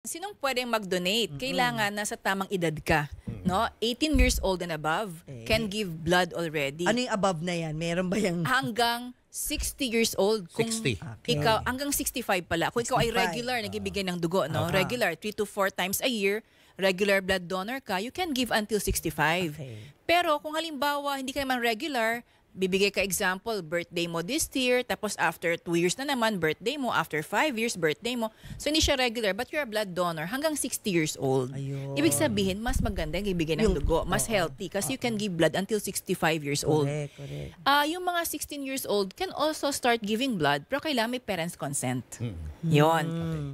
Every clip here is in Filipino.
Sinong pwedeng mag-donate? Kailangan nasa tamang edad ka, no? 18 years old and above can give blood already. Ano yung above na yan? Meron ba yung... Hanggang 60 years old. Kung 60. ikaw, hanggang 65 pala. Kung ikaw ay 65. regular, nagbibigay ng dugo, no? Regular, 3 to 4 times a year, regular blood donor ka, you can give until 65. Okay. Pero kung halimbawa, hindi ka naman regular, bibigay ka example, birthday mo this year, tapos after 2 years na naman, birthday mo, after 5 years, birthday mo. So hindi siya regular, but you're a blood donor hanggang 60 years old. Ayun. Ibig sabihin, mas maganda yung ibigay ng dugo, mas healthy, kasi you can give blood until 65 years old. Correct. Yung mga 16 years old can also start giving blood, pero kailangan may parents' consent. Yon.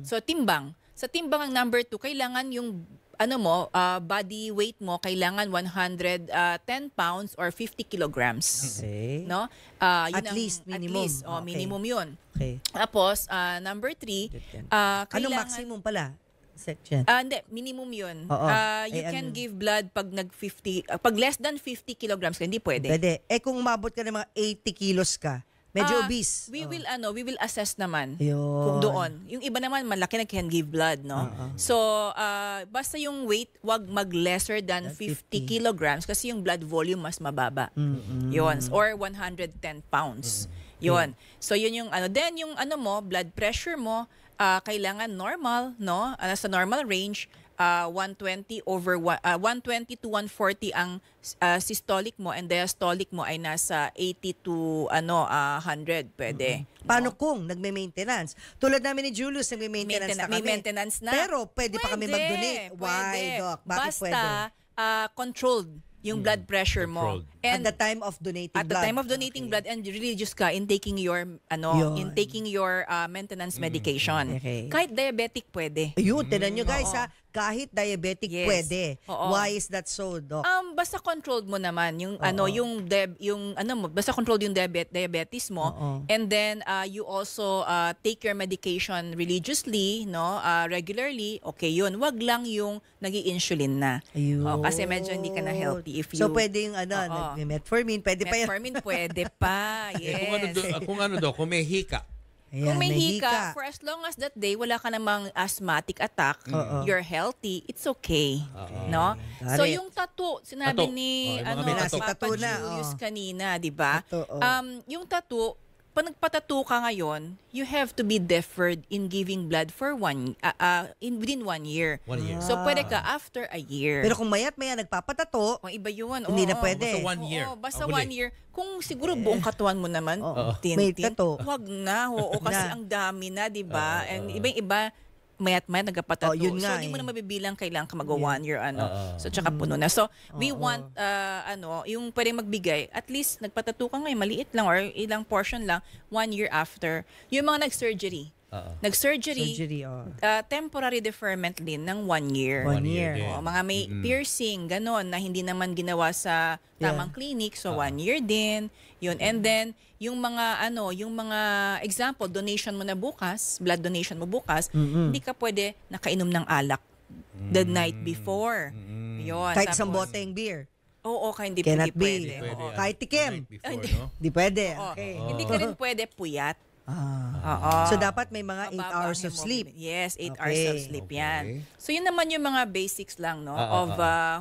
So timbang. Sa timbang ang number 2, kailangan yung body weight mo kailangan 110 pounds or 50 kilograms. Okay. No? At least, minimum. At least, Okay. minimum 'yun. Okay. Tapos number 3, Anong kailangan maximum pala? Section. hindi, minimum 'yun. Oo. You can give blood pag pag less than 50 kilograms ka, hindi pwede. Pwede. Kung umabot ka ng mga 80 kilos ka, medyo obese. We will assess naman Ayun. kung doon. Yung iba naman malaki na can give blood, no? So, basta yung weight wag mag lesser than 50 kilograms kasi yung blood volume mas mababa. Yun. Or 110 pounds. Yun. So, yun yung then yung blood pressure mo, kailangan normal, no? Sa normal range, 120 to 140 ang systolic mo, and diastolic mo ay nasa 80 to 100, pwede. Paano kung nagme-maintenance? Tulad namin ni Julius, nagme-maintenance na kami. May maintenance na. Pero pwede pa kami mag-donate. Why, Doc? Bakit Basta, pwede? Controlled yung blood pressure mo. Controlled. At the time of donating blood. At the time of donating blood, and religious ka in taking your maintenance medication. Okay. Kahit diabetic pwede. Ayun, tinan nyo guys ha, kahit diabetic Yes. pwede. Oo. Why is that so, Doc? Basta controlled mo naman yung basta controlled yung diabetes mo. And then you also take your medication religiously, no? Regularly. Okay, yun. Wag lang yung nag-i-insulin na. Ayun. Kasi medyo hindi ka na healthy if you So pwede yung metformin, pwede pa yan. metformin pwede pa. Yes. Kung may hika. Ayan, Kung may hika, for as long as that day wala ka namang asthmatic attack, you're healthy, it's okay. No? Got So it. yung tattoo, sinabi Tattoo. ni Yung mga may tattoo. Papa Tattoo na, Julius kanina, di ba? Tattoo, Yung tattoo, pag nagpatattoo ka ngayon, you have to be deferred in giving blood for within 1 year. 1 year. So pwede ka after a year. Pero kung mayat-maya nagpapatato, Kung iba yun. Hindi oo. na pwede. Basta 1 year. Oo, basta Ang huli. 1 year. Kung siguro buong katawan mo naman, May tattoo. wag na. Oo, kasi Na. ang dami na, di ba? And iba-iba, mayat-mayat nagpapatato. Yun So, nga hindi mo eh. na mabibilang kailangan ka mag-1 year, So, tsaka puno na. So, we want, yung pwedeng magbigay, at least nagpatato ka ngayon, maliit lang or ilang portion lang, 1 year after. Yung mga nag-surgery. Nag-surgery, surgery, temporary deferment din ng 1 year. 1 year. din. Mga may piercing, ganon, na hindi naman ginawa sa tamang clinic. So, 1 year din. Yun. And then, yung mga, example, donation mo na bukas, blood donation mo bukas, hindi ka pwede nakainom ng alak the night before. Yun. kahit isang Tapos, boteng beer. Oo, hindi Cannot pwede. be. Oo. Kahit tikim. Night before, no? Di pwede. Oo. Okay. Hindi ka rin pwede puyat. Oo. So dapat may mga 8 Mababa hours ang of sleep. Yes, 8 Okay. hours of sleep yan. So yun naman yung mga basics lang, no? Of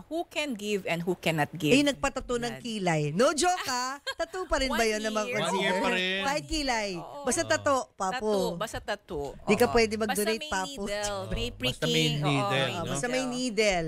who can give and who cannot give. Nagpatato ng kilay. No joke ha? Tattoo pa rin ba 1 yun naman year. 1 year pa rin. Kahit kilay. Basta tattoo, papo. Basta tattoo. Di ka Oo. pwede mag-donate, Basta may papo. needle, may Basta may pricking. needle, Oo, no? Basta may needle.